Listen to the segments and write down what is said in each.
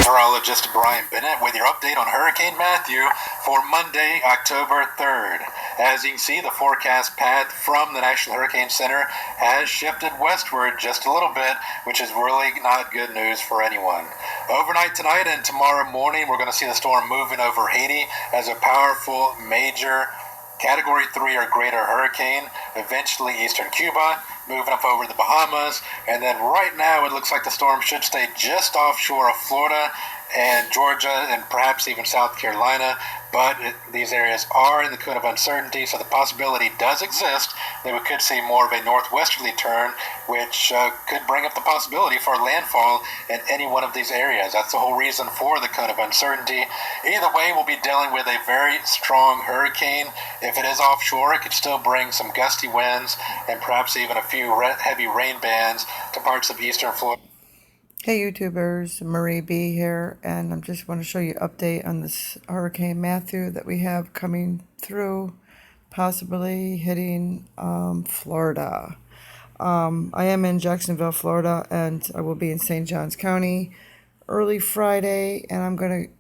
Meteorologist Brian Bennett with your update on Hurricane Matthew for Monday, October 3rd. As you can see, the forecast path from the National Hurricane Center has shifted westward just a little bit, which is really not good news for anyone. Overnight tonight and tomorrow morning, we're going to see the storm moving over Haiti as a powerful, major Category 3 or greater hurricane, eventually eastern Cuba, moving up over the Bahamas, and then right now it looks like the storm should stay just offshore of Florida and Georgia and perhaps even South Carolina, but these areas are in the cone of uncertainty, so the possibility does exist that we could see more of a northwesterly turn, which could bring up the possibility for landfall in any one of these areas. That's the whole reason for the cone of uncertainty. Either way, we'll be dealing with a very strong hurricane. If it is offshore, it could still bring some gusty winds and perhaps even a few heavy rain bands to parts of eastern Florida. Hey YouTubers, Marie B here, and I just want to show you an update on this Hurricane Matthew that we have coming through, possibly hitting Florida. I am in Jacksonville, Florida, and I will be in St. Johns County early Friday, and I'm going to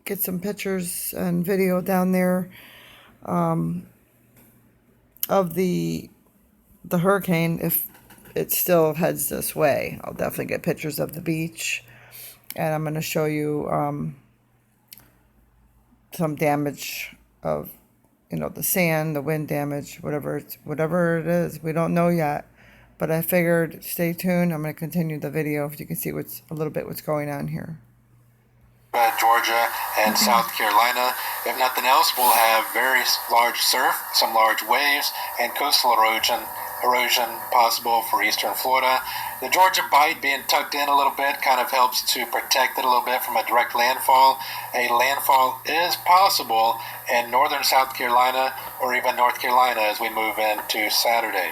get some pictures and video down there of the hurricane if it still heads this way. I'll definitely get pictures of the beach, and I'm going to show you some damage of, the sand, the wind damage, whatever it is. We don't know yet, but I figured stay tuned. I'm going to continue the video if you can see what's going on here. Georgia and South Carolina. If nothing else, we'll have very large surf, some large waves, and coastal erosion possible for eastern Florida. The Georgia Bight being tucked in a little bit kind of helps to protect it a little bit from a direct landfall. A landfall is possible in northern South Carolina or even North Carolina as we move into Saturday.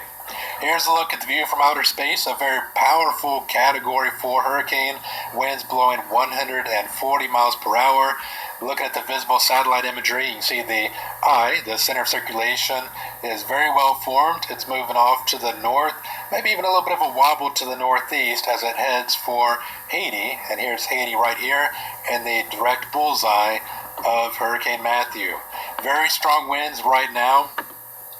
Here's a look at the view from outer space. A very powerful Category 4 hurricane, winds blowing 140 miles per hour. Looking at the visible satellite imagery, you can see the eye, the center of circulation, is very well formed. It's moving off to the north, maybe even a little bit of a wobble to the northeast as it heads for Haiti. And here's Haiti right here in the direct bullseye of Hurricane Matthew. Very strong winds right now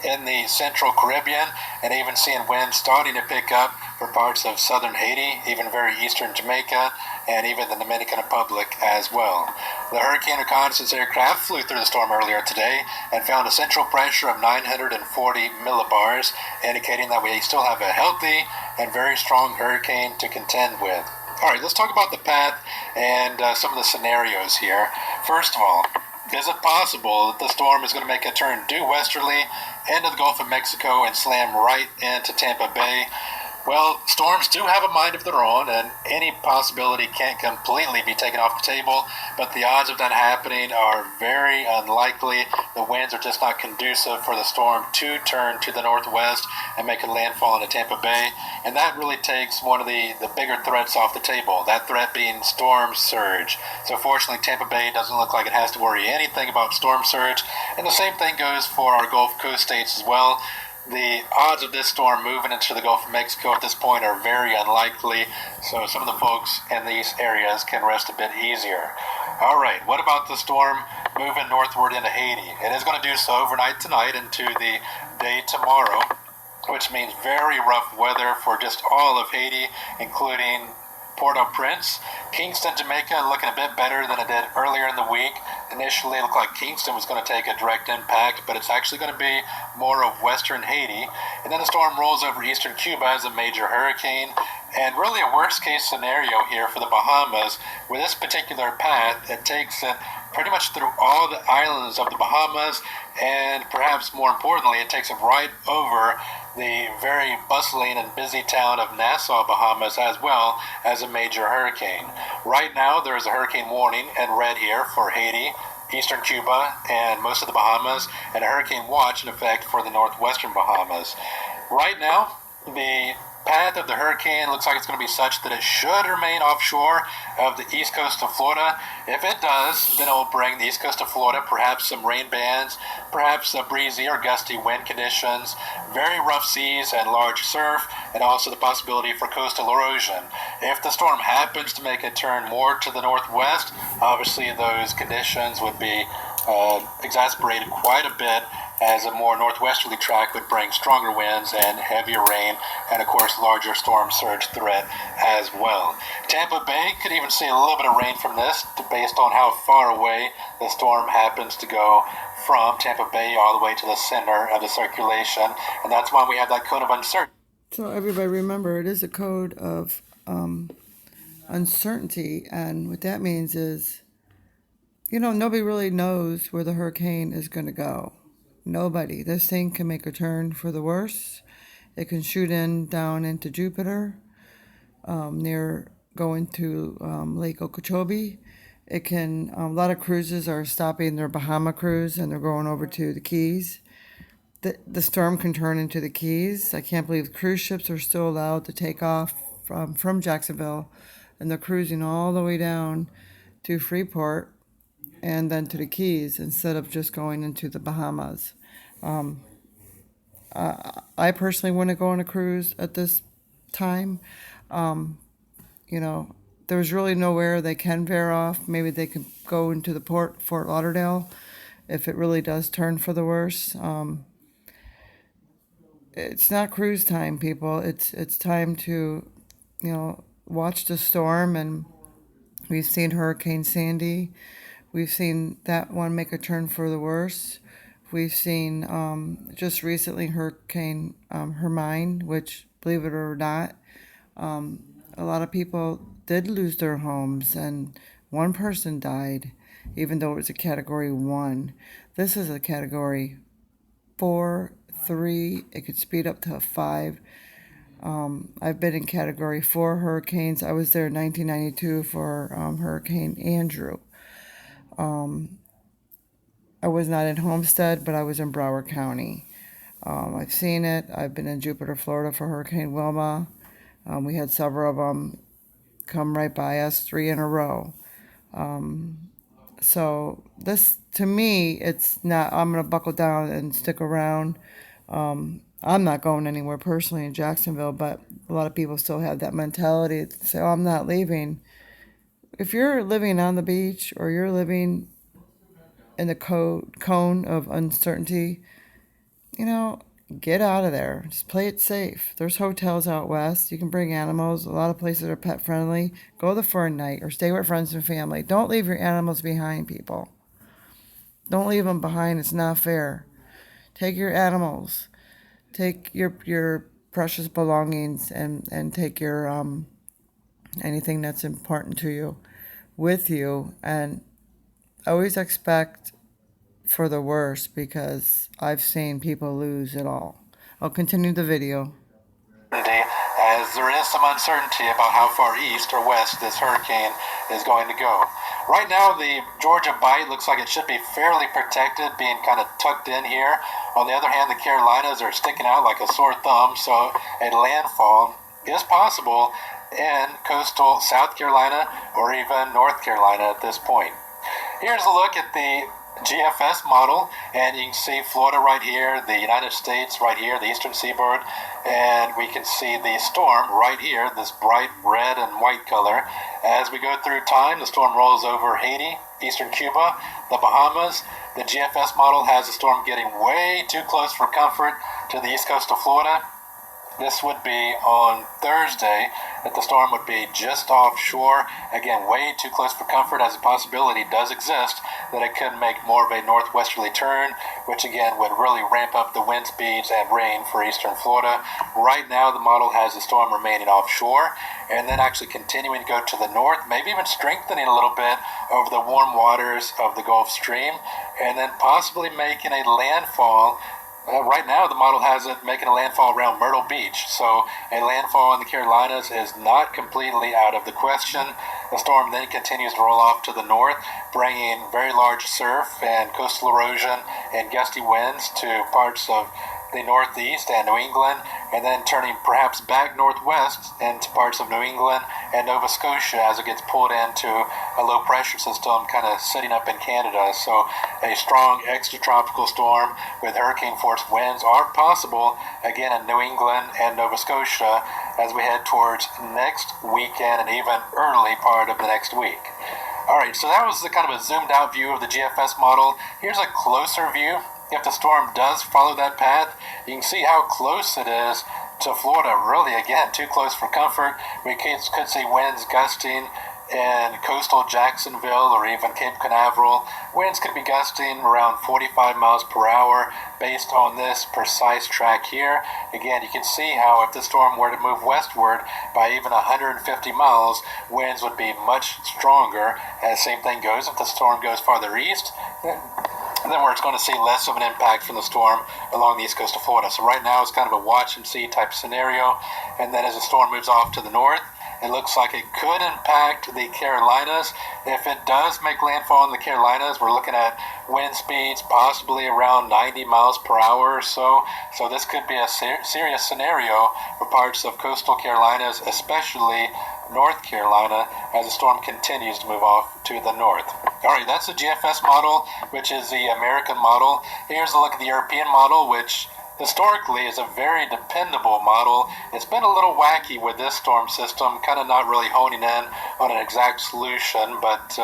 in the central Caribbean, and even seeing winds starting to pick up for parts of southern Haiti, even very eastern Jamaica, and even the Dominican Republic as well. The Hurricane Reconnaissance aircraft flew through the storm earlier today and found a central pressure of 940 millibars, indicating that we still have a healthy and very strong hurricane to contend with. All right, let's talk about the path and some of the scenarios here. First of all, is it possible that the storm is going to make a turn due westerly into the Gulf of Mexico and slam right into Tampa Bay? Well, storms do have a mind of their own, and any possibility can't completely be taken off the table, but the odds of that happening are very unlikely. The winds are just not conducive for the storm to turn to the northwest and make a landfall into Tampa Bay, and that really takes one of the bigger threats off the table, that threat being storm surge. So fortunately, Tampa Bay doesn't look like it has to worry anything about storm surge, and the same thing goes for our Gulf Coast states as well. The odds of this storm moving into the Gulf of Mexico at this point are very unlikely, so some of the folks in these areas can rest a bit easier. All right, what about the storm moving northward into Haiti? It is going to do so overnight tonight into the day tomorrow, which means very rough weather for just all of Haiti, including Port-au-Prince. Kingston, Jamaica, looking a bit better than it did earlier in the week. Initially, it looked like Kingston was going to take a direct impact, but it's actually going to be more of western Haiti. And then the storm rolls over eastern Cuba as a major hurricane. And really a worst-case scenario here for the Bahamas. With this particular path, it takes it pretty much through all the islands of the Bahamas, and perhaps more importantly, it takes it right over the very bustling and busy town of Nassau, Bahamas, as well as a major hurricane. Right now, there is a hurricane warning in red here for Haiti, eastern Cuba, and most of the Bahamas, and a hurricane watch in effect for the northwestern Bahamas. Right now, the path of the hurricane looks like it's going to be such that it should remain offshore of the east coast of Florida. If it does, then it will bring the east coast of Florida perhaps some rain bands, perhaps breezy or gusty wind conditions, very rough seas and large surf, and also the possibility for coastal erosion. If the storm happens to make a turn more to the northwest, obviously those conditions would be exacerbated quite a bit, as a more northwesterly track would bring stronger winds and heavier rain, and of course larger storm surge threat as well. Tampa Bay could even see a little bit of rain from this based on how far away the storm happens to go from Tampa Bay all the way to the center of the circulation, and that's why we have that cone of uncertainty. So everybody remember, it is a code of uncertainty, and what that means is, nobody really knows where the hurricane is going to go. Nobody. This thing can make a turn for the worse. It can shoot down into Jupiter, near going to Lake Okeechobee. It can. A lot of cruises are stopping their Bahama cruise and they're going over to the Keys. The storm can turn into the Keys. I can't believe cruise ships are still allowed to take off from Jacksonville, and they're cruising all the way down to Freeport and then to the Keys instead of just going into the Bahamas. I personally wouldn't go on a cruise at this time. There's really nowhere they can veer off. Maybe they could go into the port, Fort Lauderdale, if it really does turn for the worse. It's not cruise time, people. It's time to, watch the storm. And we've seen Hurricane Sandy. We've seen that one make a turn for the worse. We've seen just recently Hurricane Hermine, which, believe it or not, a lot of people did lose their homes, and one person died, even though it was a Category 1. This is a Category 4, 3. It could speed up to a 5. I've been in Category 4 hurricanes. I was there in 1992 for Hurricane Andrew. I was not in Homestead, but I was in Broward County. I've seen it. I've been in Jupiter, Florida for Hurricane Wilma. We had several of them come right by us, 3 in a row. So this, to me, it's not, I'm going to buckle down and stick around. I'm not going anywhere personally in Jacksonville, but a lot of people still have that mentality to say, oh, I'm not leaving. If you're living on the beach or you're living in the cone of uncertainty, get out of there. Just play it safe. There's hotels out west. You can bring animals. A lot of places are pet friendly. Go there for a night or stay with friends and family. Don't leave your animals behind, people. Don't leave them behind. It's not fair. Take your animals. Take your precious belongings and take your anything that's important to you with you, and always expect for the worst, because I've seen people lose it all. I'll continue the video. As there is some uncertainty about how far east or west this hurricane is going to go. Right now, the Georgia Bight looks like it should be fairly protected, being kind of tucked in here. On the other hand, the Carolinas are sticking out like a sore thumb, so a landfall is possible in coastal South Carolina or even North Carolina at this point. Here's a look at the GFS model, and you can see Florida right here, the United States right here, the eastern seaboard, and we can see the storm right here, this bright red and white color. As we go through time, the storm rolls over Haiti, eastern Cuba, the Bahamas. The GFS model has the storm getting way too close for comfort to the east coast of Florida. This would be on Thursday, that the storm would be just offshore. Again, way too close for comfort, as a possibility does exist that it could make more of a northwesterly turn, which again would really ramp up the wind speeds and rain for eastern Florida. Right now, the model has the storm remaining offshore and then actually continuing to go to the north, maybe even strengthening a little bit over the warm waters of the Gulf Stream, and then possibly making a landfall. Right now, the model has it making a landfall around Myrtle Beach, so a landfall in the Carolinas is not completely out of the question. The storm then continues to roll off to the north, bringing very large surf and coastal erosion and gusty winds to parts of the Northeast and New England, and then turning perhaps back northwest into parts of New England and Nova Scotia as it gets pulled into a low pressure system kind of sitting up in Canada. So a strong extratropical storm with hurricane force winds are possible again in New England and Nova Scotia as we head towards next weekend and even early part of the next week. All right, so that was the kind of a zoomed out view of the GFS model. Here's a closer view. If the storm does follow that path, you can see how close it is to Florida. Really, again, too close for comfort. We could see winds gusting in coastal Jacksonville or even Cape Canaveral. Winds could be gusting around 45 miles per hour based on this precise track here. Again, you can see how if the storm were to move westward by even 150 miles, winds would be much stronger. And the same thing goes if the storm goes farther east. Then we're going to see less of an impact from the storm along the east coast of Florida. So right now it's kind of a watch and see type scenario. And then as the storm moves off to the north, it looks like it could impact the Carolinas. If it does make landfall in the Carolinas, we're looking at wind speeds possibly around 90 miles per hour or so. So this could be a serious scenario for parts of coastal Carolinas, especially North Carolina, as the storm continues to move off to the north. All right, that's the GFS model, which is the American model. Here's a look at the European model, which historically is a very dependable model. It's been a little wacky with this storm system, kind of not really honing in on an exact solution, but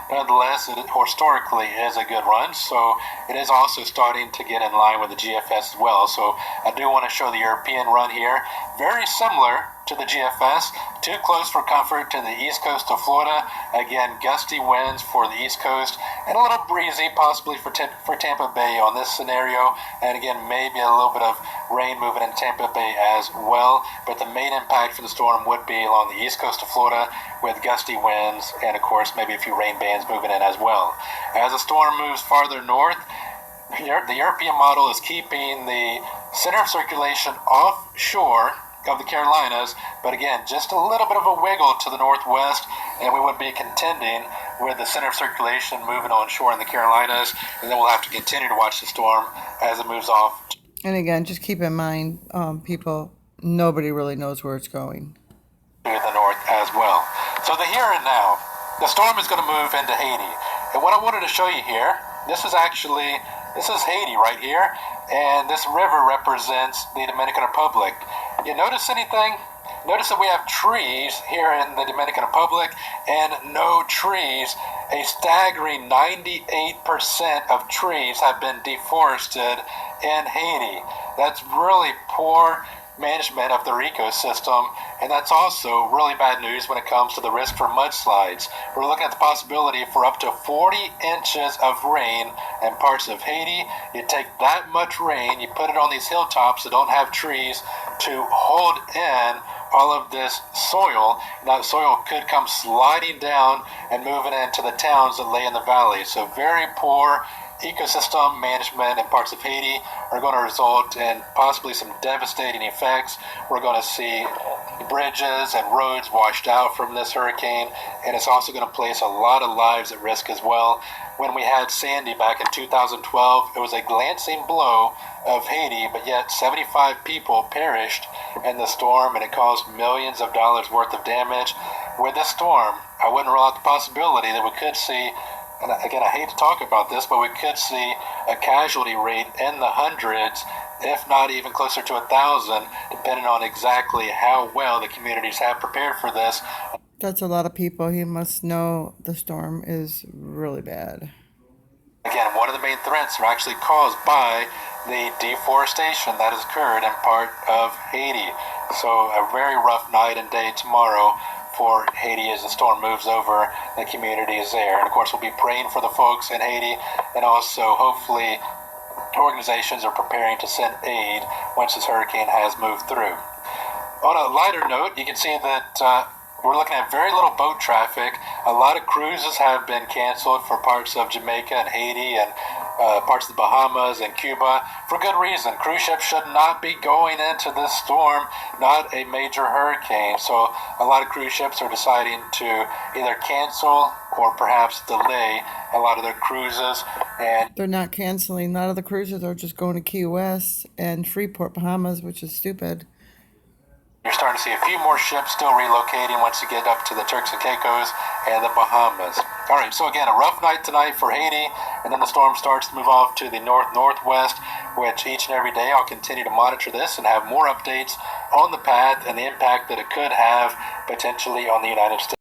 nonetheless, it historically is a good run. So it is also starting to get in line with the GFS as well. So I do want to show the European run here. Very similar to the GFS, too close for comfort to the east coast of Florida. Again, gusty winds for the east coast and a little breezy possibly for Tampa Bay on this scenario. And again, maybe a little bit of rain moving in Tampa Bay as well. But the main impact for the storm would be along the east coast of Florida with gusty winds and, of course, maybe a few rain bands moving in as well. As the storm moves farther north, the European model is keeping the center of circulation offshore of the Carolinas, but again, just a little bit of a wiggle to the northwest, and we would be contending with the center of circulation moving onshore in the Carolinas, and then we'll have to continue to watch the storm as it moves off. And again, just keep in mind, people, nobody really knows where it's going. To the north as well. So the here and now, the storm is going to move into Haiti, and what I wanted to show you here, this is Haiti right here, and this river represents the Dominican Republic. You notice anything? Notice that we have trees here in the Dominican Republic and no trees. A staggering 98% of trees have been deforested in Haiti. That's really poor management of their ecosystem, and that's also really bad news when it comes to the risk for mudslides. We're looking at the possibility for up to 40 inches of rain in parts of Haiti. You take that much rain, you put it on these hilltops that don't have trees to hold in all of this soil. That soil could come sliding down and moving into the towns that lay in the valley. So very poor ecosystem management in parts of Haiti are going to result in possibly some devastating effects. We're going to see bridges and roads washed out from this hurricane, and it's also going to place a lot of lives at risk as well. When we had Sandy back in 2012, it was a glancing blow of Haiti, but yet 75 people perished in the storm, and it caused millions of dollars worth of damage. With this storm, I wouldn't rule out the possibility that we could see, and again, I hate to talk about this, but we could see a casualty rate in the hundreds, if not even closer to 1,000, depending on exactly how well the communities have prepared for this. That's a lot of people. He must know the storm is really bad. Again, one of the main threats are actually caused by the deforestation that has occurred in part of Haiti. So a very rough night and day tomorrow for Haiti as the storm moves over the communities there. And of course, we'll be praying for the folks in Haiti, and also hopefully organizations are preparing to send aid once this hurricane has moved through. On a lighter note, you can see that we're looking at very little boat traffic. A lot of cruises have been canceled for parts of Jamaica and Haiti, and parts of the Bahamas and Cuba for good reason. Cruise ships should not be going into this storm, not a major hurricane. So a lot of cruise ships are deciding to either cancel or perhaps delay a lot of their cruises. And They're not canceling. A lot of the cruises are just going to Key West and Freeport, Bahamas, which is stupid. you're starting to see a few more ships still relocating once you get up to the Turks and Caicos and the Bahamas. All right, so again, a rough night tonight for Haiti, and then the storm starts to move off to the north-northwest, which each and every day I'll continue to monitor this and have more updates on the path and the impact that it could have potentially on the United States.